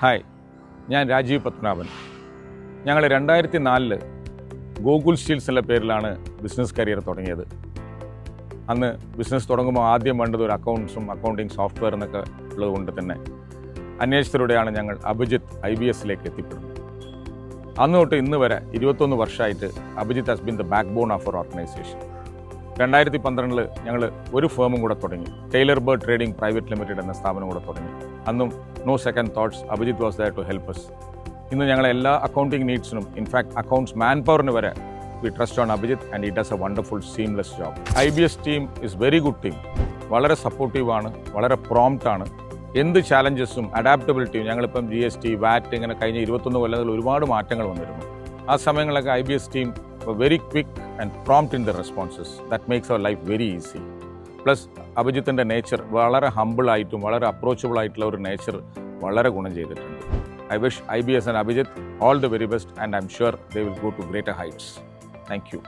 Hi, ഞാൻ രാജീവ് പത്മനാഭൻ. ഞങ്ങൾ 2004 Google Steels എന്ന പേരിലാണ് ബിസിനസ് കരിയർ തുടങ്ങിയത്. അന്ന് ബിസിനസ് തുടങ്ങുമ്പോൾ ആദ്യം വേണ്ടത് ഒരു അക്കൗണ്ടിങ് സോഫ്റ്റ്വെയർ എന്നൊക്കെ ഉള്ളതുകൊണ്ട് തന്നെ അന്വേഷിച്ചതിലൂടെയാണ് ഞങ്ങൾ അഭിജിത്ത് IBSലേക്ക് എത്തിപ്പെടുന്നത്. അന്ന് തൊട്ട് ഇന്ന് വരെ 21 വർഷമായിട്ട് Abhijith has been the backbone of our organization. 2012 ഞങ്ങൾ ഒരു ഫേമും കൂടെ തുടങ്ങി, Tailor Bird Trading Private Limited എന്ന സ്ഥാപനം കൂടെ തുടങ്ങി. അന്നും no second thoughts, Abhijith was there to help us. ഇന്ന് ഞങ്ങളെ എല്ലാ അക്കൗണ്ടിങ് നീഡ്സിനും, ഇൻഫാക്ട് അക്കൗണ്ട്സ് മാൻ പവറിന് വരെ we trust on Abhijith and he does a wonderful seamless job. IBS team is very good team. വളരെ സപ്പോർട്ടീവാണ്, വളരെ പ്രോംപ്റ്റാണ്. എന്ത് ചാലഞ്ചസും അഡാപ്റ്റബിലിറ്റിയും, ഞങ്ങളിപ്പം GST, VAT ഇങ്ങനെ കഴിഞ്ഞ 21 കൊല്ലത്തിൽ ഒരുപാട് മാറ്റങ്ങൾ വന്നിരുന്നു. ആ സമയങ്ങളിലൊക്കെ IBS team very quick and prompt in the responses. That makes our life very easy. Plus അഭിജിത്തിൻ്റെ നേച്ചർ വളരെ ഹമ്പിളായിട്ടും വളരെ അപ്രോച്ചബിൾ ആയിട്ടുള്ള ഒരു നേച്ചർ വളരെ ഗുണം ചെയ്തിട്ടുണ്ട്. I wish IBS and Abhijit all the very best, and I'm sure they will go to greater heights. Thank you.